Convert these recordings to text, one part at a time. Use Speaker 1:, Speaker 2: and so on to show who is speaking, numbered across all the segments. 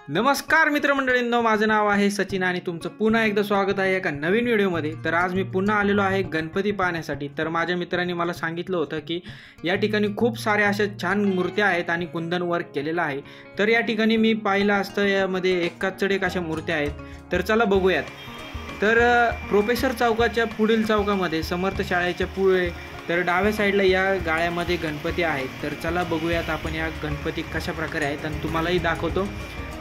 Speaker 1: नमस्कार मित्रमंडळींनो, माझं नाव आहे सचिन आणि तुमचं पुन्हा एकदा स्वागत आहे एका नवीन व्हिडिओमध्ये। तर आज मी पुन्हा आलेलो आहे गणपती पाहण्यासाठी। तर माझ्या मित्रांनी मला सांगितलं होतं की या ठिकाणी खूप साऱ्या अशा छान मूर्त्या आहेत आणि कुंदन वर्क केलेलं आहे। तर या ठिकाणी मी पाहिलं असतं यामध्ये एकाचड एक अशा मूर्त्या आहेत। तर चला बघूयात। तर प्रोफेसर चौकाच्या पुढील चौकामध्ये समर्थ शाळेच्या पुढे तर डाव्या साईडला या गाळ्यामध्ये गणपती आहेत। तर चला बघूयात आपण या गणपती कशा प्रकारे आहेत आणि तुम्हालाही दाखवतो।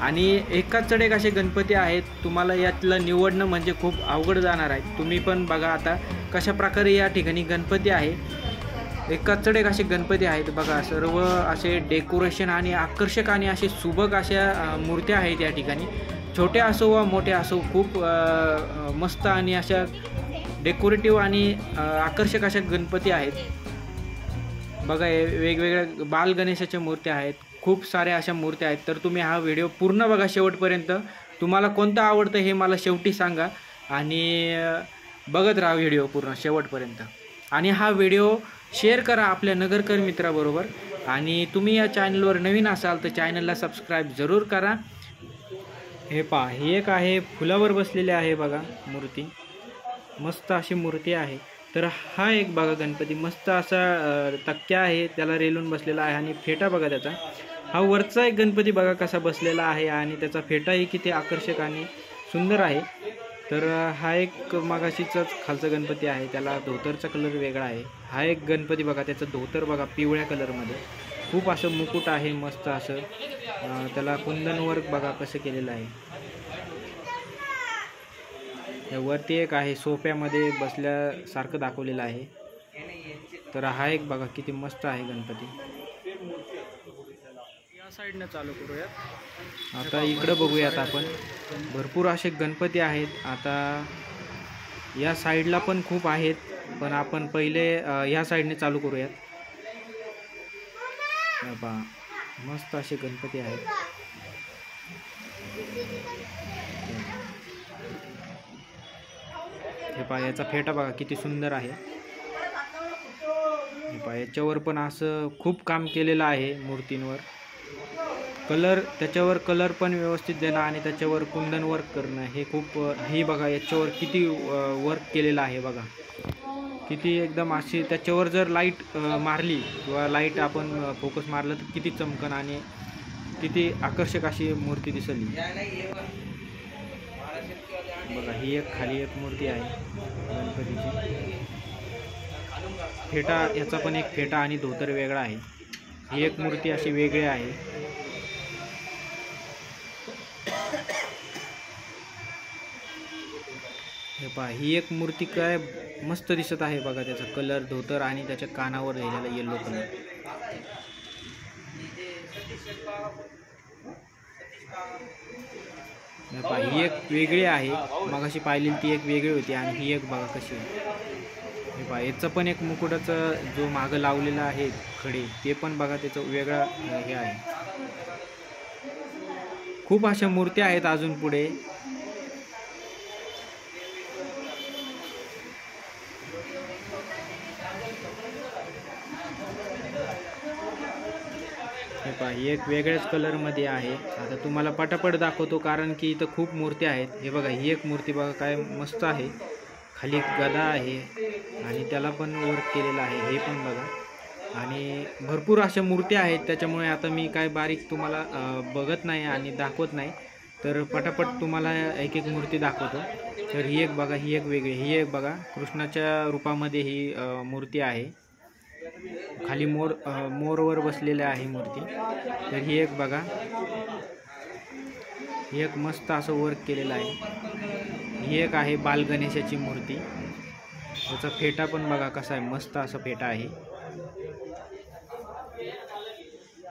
Speaker 1: आणि एकाचड एक असे गणपती आहेत, तुम्हाला यातलं निवडणं म्हणजे खूप अवघड जाणार आहे। तुम्ही पण बघा आता कशा प्रकारे या ठिकाणी गणपती आहे। एकाचड एक असे गणपती आहेत बघा, सर्व असे डेकोरेशन आणि आकर्षक आणि असे सुबक अशा मूर्त्या आहेत या ठिकाणी। छोट्या असो व मोठ्या असो खूप मस्त आणि अशा डेकोरेटिव्ह आणि आकर्षक अशा गणपती आहेत बघा। वेगवेगळ्या बाल गणेशाच्या मूर्त्या आहेत, खूप साऱ्या अशा मूर्त्या आहेत। तर तुम्ही हा व्हिडिओ पूर्ण बघा शेवटपर्यंत। तुम्हाला कोणतं आवडतं हे मला शेवटी सांगा आणि बघत राहा व्हिडिओ पूर्ण शेवटपर्यंत। आणि हा व्हिडिओ शेअर करा आपल्या नगरकर मित्राबरोबर। आणि तुम्ही या चॅनलवर नवीन असाल तर चॅनलला सबस्क्राईब जरूर करा। हे पहा, ही एक आहे फुलावर बसलेली आहे बघा मूर्ती, मस्त अशी मूर्ती आहे। तर हा एक बघा गणपती मस्त असा तक्क्या आहे, त्याला रेलून बसलेला आहे आणि फेटा बघा त्याचा। हा वरचा एक गणपती बघा कसा बसलेला आहे आणि त्याचा फेटाही किती आकर्षक आणि सुंदर आहे। तर हा एक मागाशीचाच खालचा गणपती आहे, त्याला धोतरचा कलर वेगळा आहे। हा एक गणपती बघा, त्याचं धोतर बघा पिवळ्या कलरमध्ये, खूप असं मुकुट आहे मस्त असं, त्याला कुंदन वर्क बघा कसं केलेलं आहे। वरती एक आहे सोप्यामध्ये बसल्यासारखं दाखवलेलं आहे। तर हा एक बघा किती मस्त आहे गणपती। या साईडने चालू करूयात, आता इकडं बघूयात आपण। भरपूर असे गणपती आहेत, आता या साईडला पण खूप आहेत, पण आपण पहिले या साईडने चालू करूयात। बघा मस्त असे गणपती आहेत। हे पहा, याचा फेटा बघा किती सुंदर आहे। हे पहा, याच्यावर पण असं खूप काम केलेलं आहे मूर्तींवर। कलर त्याच्यावर कलर पण व्यवस्थित देणं आणि त्याच्यावर कुंदन वर्क करणं हे खूप, हे बघा याच्यावर किती वर्क केलेलं आहे बघा, किती एकदम अशी त्याच्यावर जर लाईट मारली किंवा लाईट आपण फोकस मारलं तर किती चमकन आणि किती आकर्षक अशी मूर्ती दिसली बघा। ही एक खाली एक मूर्ती आहे गणपतीची। फेटा याचा पण एक फेटा आणि धोतर वेगळा आहे। ही एक मूर्ती अशी वेगळी आहे। हे पहा, ही एक मूर्ती काय मस्त दिसत आहे बघा, त्याचा कलर धोतर आणि त्याच्या कानावर लिहिलेला येलो कलर। ही एक वेगळी आहे, मगाशी पाहिलेली ती एक वेगळी होती आणि ही एक बघा कशी आहे। हे पहा, याचं पण एक मुकुटाचा जो मागं लावलेला आहे खडे, ते पण बघा त्याचं वेगळा हे आहे। खूप अशा मूर्त्या आहेत अजून पुढे। हे पहा, ही एक वेगळ्याच कलरमध्ये आहे। आता तुम्हाला पटापट दाखवतो कारण की इथं खूप मूर्त्या आहेत। हे बघा, ही एक मूर्ती बघा काय मस्त आहे, खाली गदा आहे आणि त्याला पण वर्क केलेलं आहे, हे पण बघा। आणि भरपूर अशा मूर्त्या आहेत, त्याच्यामुळे आता मी काय बारीक तुम्हाला बघत नाही आणि दाखवत नाही, तर पटापट तुम्हाला एक एक मूर्ती दाखवतो। तर ही एक बघा, ही एक वेगळी, ही एक बघा कृष्णाच्या रूपामध्ये ही मूर्ती आहे, खाली मोरवर बसलेली आहे मूर्ती। तर ही एक बघा, ही एक मस्त असं वर्क केलेलं आहे। ही एक आहे बाल गणेशाची मूर्ती, त्याचा फेटा पण बघा कसा आहे, मस्त असा फेटा आहे।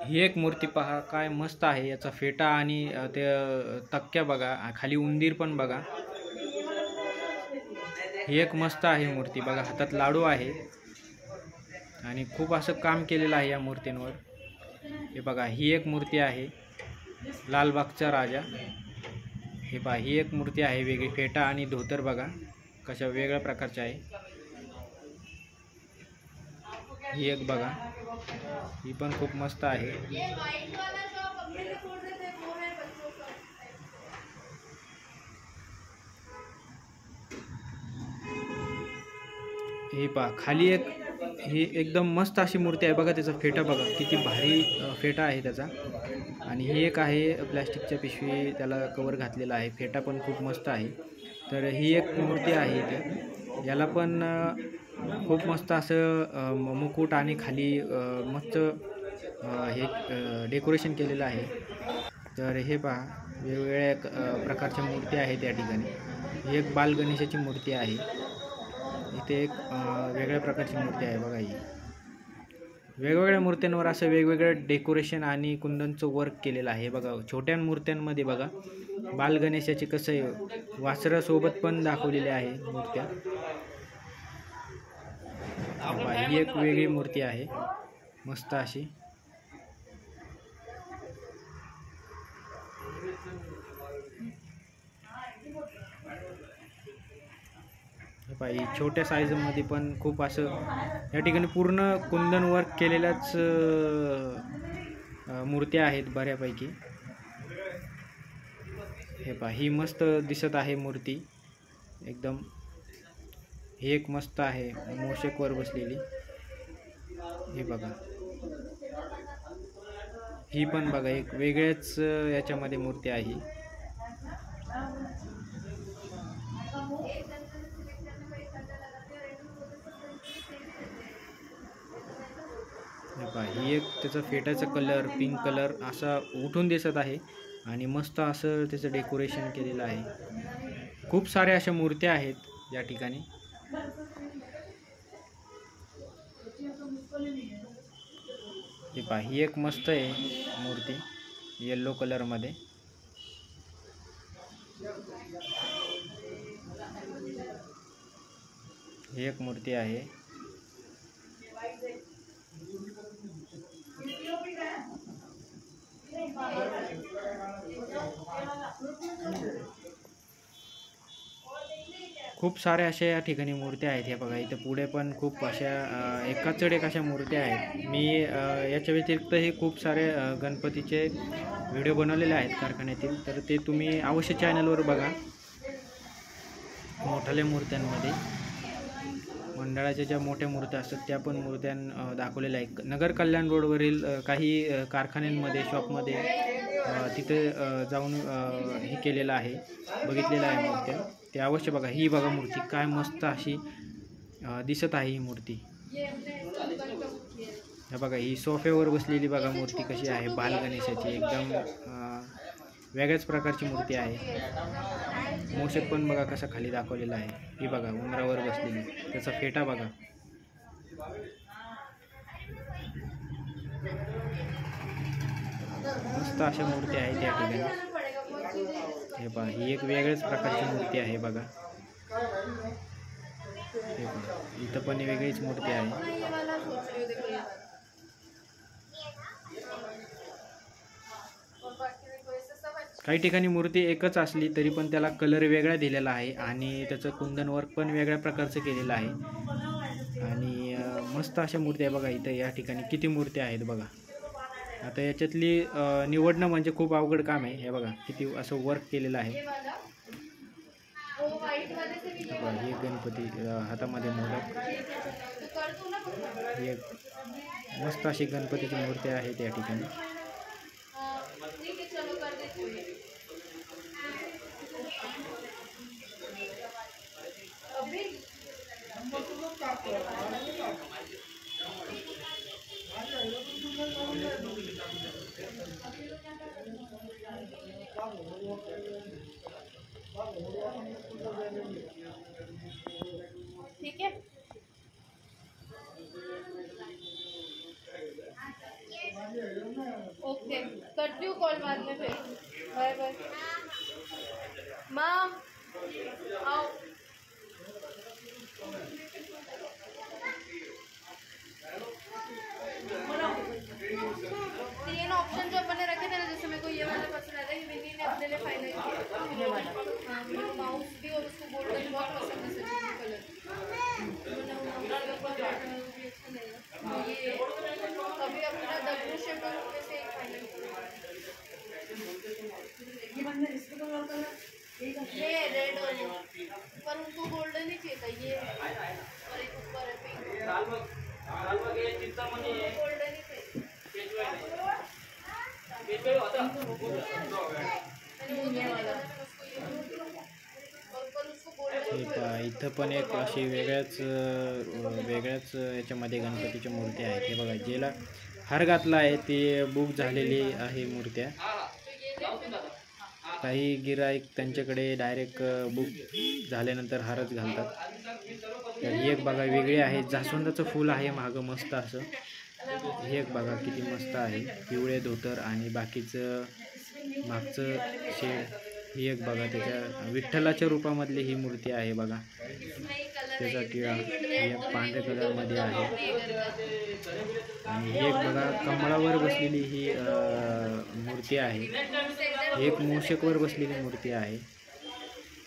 Speaker 1: ही एक मूर्ती पहा काय मस्त आहे, याचा फेटा आणि ते तक्क्या बघा, खाली उंदीर पण बघा। ही एक मस्त आहे मूर्ती बघा, हातात लाडू आहे आणि खूप असं काम केलेलं आहे या मूर्तींवर। हे बघा, ही एक मूर्ती आहे लालबागचा राजा। हे पहा, ही एक मूर्ती आहे वेगळी, फेटा आणि धोतर बघा कशा वेगळ्या प्रकारच्या आहे। ही एक बघा, ही पण खूप मस्त आहे। हे पहा खाली एक ही एकदम मस्त अशी मूर्ती आहे बघा. त्याचा फेटा बघा किती भारी फेटा आहे त्याचा. आणि ही एक आहे प्लॅस्टिकच्या पिशवी त्याला कवर घातलेला आहे. फेटा पण खूप मस्त आहे. तर ही एक मूर्ती आहे इथे. याला पण खूप मस्त असं मुकुट आणि खाली मस्त हे डेकोरेशन केलेलं आहे. तर हे पहा वेगवेगळ्या प्रकारच्या मूर्ती आहेत या ठिकाणी. ही एक बाल गणेशाची मूर्ती आहे. इथे एक वेगळ्या प्रकारची मूर्ती आहे बघा. ही वेगवेगळ्या मूर्त्यांवर असं वेगवेगळं डेकोरेशन आणि कुंदनचं वर्क केलेलं आहे बघा. छोट्या मूर्त्यांमध्ये बघा बाल गणेशाचे कसं आहे वासरासोबत पण दाखवलेले आहे मूर्त्या. ही एक वेगळी मूर्ती आहे मस्त अशी. छोट्या साईजमध्ये पण खूप असं या ठिकाणी पूर्ण कुंदन वर्क केलेल्याच मूर्त्या आहेत बऱ्यापैकी. हे पहा ही मस्त दिसत आहे मूर्ती एकदम. ही एक मस्त आहे मोषकवर बसलेली. हे बघा ही पण बघा एक वेगळ्याच याच्यामध्ये मूर्ती आहे. ही एक त्याचा फेटाचा कलर पिंक कलर असा उठून दिसत आहे आणि मस्त असं त्याचं डेकोरेशन केलेलं आहे. खूप साऱ्या अशा मूर्त्या आहेत या ठिकाणी. हे पहा ही एक मस्त आहे मूर्ती येल्लो कलरमध्ये. ही एक मूर्ती आहे. खूप साऱ्या अशा या ठिकाणी मूर्त्या आहेत. हे बघा इथे पुढे पण खूप अशा एकाच चढ एक अशा मूर्त्या आहेत. मी याच्या व्यतिरिक्तही खूप सारे गणपतीचे व्हिडिओ बनवलेले आहेत कारखान्यातील. तर ते तुम्ही अवश्य चॅनलवर बघा. मोठ्या मूर्त्यांमध्ये मंडळाच्या ज्या मोठ्या मूर्त्या असतात त्या पण मूर्त्या दाखवलेल्या आहेत. नगर कल्याण रोडवरील काही कारखान्यांमध्ये शॉपमध्ये तिथे जाऊन हे केलेलं आहे बघितलेलं आहे मूर्त्या. ते अवश्य बघा. ही बघा मूर्ती काय मस्त अशी दिसत आहे ही मूर्ती. हे बघा ही सोफ्यावर बसलेली बघा मूर्ती कशी आहे बाल गणेशाची. एकदम वेगळ्याच प्रकारची मूर्ती आहे. मोषक पण बघा कसा खाली दाखवलेला आहे. ही बघा उंदरावर बसलेली त्याचा फेटा बघा. मस्त अशा मूर्ती आहेत या ठिकाणी. हे पहा ही एक वेगळ्याच प्रकारची मूर्ती आहे बघा. हे पहा इथं पण वेगळीच मूर्ती आहे. काही ठिकाणी मूर्ती एकच असली तरी पण त्याला कलर वेगळा दिलेला आहे आणि त्याचं कुंदन वर्क पण वेगळ्या प्रकारचं केलेलं आहे. आणि मस्त अशा मूर्ती आहे बघा. इथं या ठिकाणी किती मूर्ती आहेत बघा. आता याच्यातली निवडणं म्हणजे खूप अवघड काम आहे. हे बघा किती असं वर्क केलेलं आहे. ही गणपती हातामध्ये मोदक. ही एक मस्त अशी गणपतीची मूर्ती आहे त्या ठिकाणी.
Speaker 2: ठीक है ओके करती हूँ कॉल बाद में फिर. Bye bye. माम आओ. तीन ऑप्शन जो अपने रखे थे ना जैसे मेरे को ये वाला पसंद आता है. विनी ने अपने लिए फाइनल किया. हाँ मुझे माउस भी और उसको गोल्डन बहुत पसंद है सचिन कलर. ये अभी अपना डब्ल्यू शेप में से एक फाइनल ये रेड और पर उनको गोल्डन ही चाहिए था. ये और एक ऊपर
Speaker 1: इथं पण एक अशी वेगळ्याच याच्यामध्ये गणपतीची मूर्ती आहे. हे बघा, ज्याला हार घातला आहे ते बुक झालेली आहे मूर्त्या. काही गिराईक त्यांच्याकडे डायरेक्ट बुक झाल्यानंतर हारच घालतात. तर ही एक बघा वेगळी आहे, जास्वंदाचं फूल आहे मागं मस्त असं. हे एक बघा किती मस्त आहे, पिवळे धोतर आणि बाकीचं मागचं शेड. ही एक बघा त्याच्या विठ्ठलाच्या रूपामधली ही मूर्ती आहे बघा. त्याचा टिळा ही एक पांढऱ्या कलरमध्ये आहे. आणि ही एक बघा कमळावर बसलेली ही मूर्ती आहे. एक मूषकवर बसलेली मूर्ती आहे.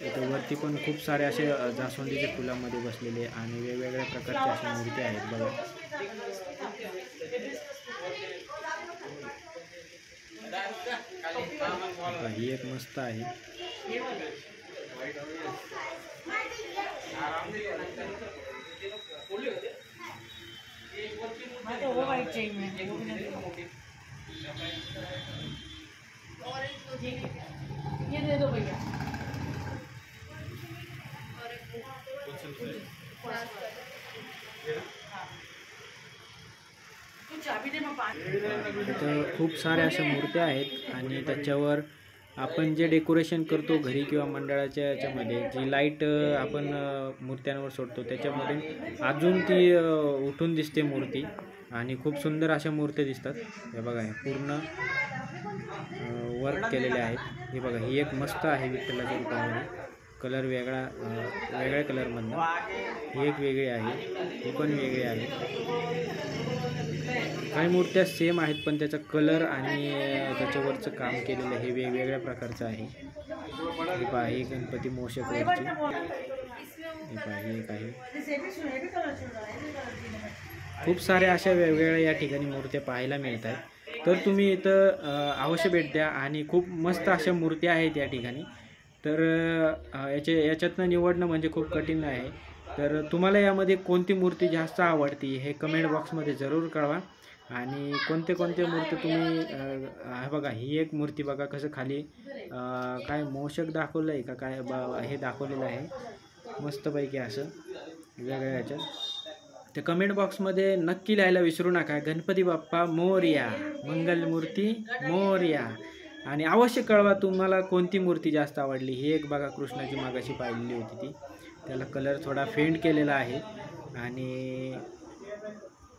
Speaker 1: इथं वरती पण खूप सारे असे जास्वंदीच्या फुलामध्ये बसलेले आणि वेगवेगळ्या प्रकारच्या अशा मूर्ती आहेत बघा. ही एक मस्त आहे.
Speaker 2: ये दे दो भैया.
Speaker 1: इथं खूप साऱ्या अशा मूर्त्या आहेत आणि त्याच्यावर आपण जे डेकोरेशन करतो घरी किंवा मंडळाच्या याच्यामध्ये जी लाईट आपण मूर्त्यांवर सोडतो त्याच्यामध्ये अजून ती उठून दिसते मूर्ती आणि खूप सुंदर अशा मूर्त्या दिसतात. हे बघा, हे पूर्ण वर्क केलेले आहेत. हे बघा, ही एक मस्त आहे विठ्ठलाच्या रूपामध्ये. कलर वेगळ्या कलरमधनं. ही एक वेगळी आहे, ही पण वेगळी आहे. काही मूर्त्या सेम आहेत पण त्याचा कलर आणि त्याच्यावरचं काम केलेलं हे वेगवेगळ्या प्रकारचं आहे. ही पहा, ही गणपती मोषकवरची. ही पहा, ही एक आहे. खूप साऱ्या अशा वेगवेगळ्या या ठिकाणी मूर्त्या पाहायला मिळतात. तर तुम्ही इथं अवश्य भेट द्या आणि खूप मस्त अशा मूर्त्या आहेत या ठिकाणी. तर याच्यातनं निवडणं म्हणजे खूप कठीण आहे. तर तुम्हाला यामध्ये कोणती मूर्ती जास्त आवडती हे कमेंट बॉक्समध्ये जरूर कळवा. आणि कोणते मूर्ती तुम्ही बघा, ही एक मूर्ती बघा कसं खाली काय मोषक दाखवलं आहे का काय हे दाखवलेलं आहे मस्तपैकी असं वेगळ्या याच्यात. तर कमेंट बॉक्समध्ये नक्की लिहायला विसरू नका, गणपती बाप्पा मोरया, मंगलमूर्ती मोरया. आणि अवश्य कळवा तुम्हाला कोणती मूर्ती जास्त आवडली. ही एक बघा कृष्णाची मागाशी पाहिलेली होती ती, त्याला कलर थोडा फेंट केलेला आहे. आणि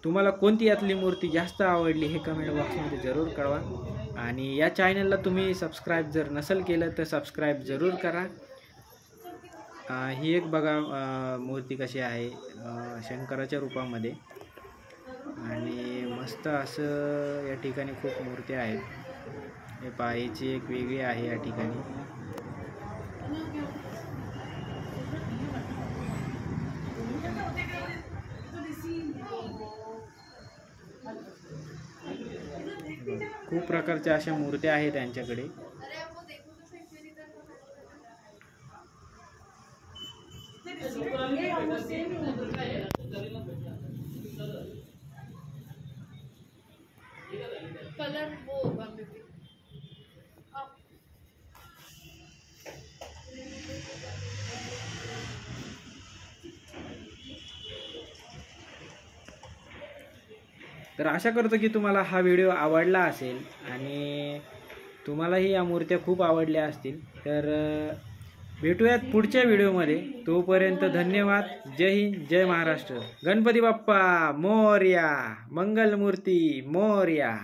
Speaker 1: तुम्हाला कोणती यातली मूर्ती जास्त आवडली हे कमेंट बॉक्समध्ये जरूर कळवा. आणि या चॅनलला तुम्ही सबस्क्राईब जर नसेल केलं तर सबस्क्राईब जरूर करा. ही एक बघा मूर्ती कशी आहे शंकराच्या रूपामध्ये आणि मस्त असं या ठिकाणी खूप मूर्त्या आहेत. हे पायाची एक वेगळी आहे या ठिकाणी. खूप प्रकारच्या अशा मूर्त्या आहेत त्यांच्याकडे.
Speaker 2: कलर वो होगा बेबी.
Speaker 1: तर आशा करतो की तुम्हाला हा व्हिडिओ आवडला असेल आणि तुम्हालाही या मूर्त्या खूप आवडल्या असतील. तर भेटूयात पुढच्या व्हिडिओमध्ये. तोपर्यंत धन्यवाद. जय हिंद, जय महाराष्ट्र. गणपती बाप्पा मोरया, मंगलमूर्ती मोरया.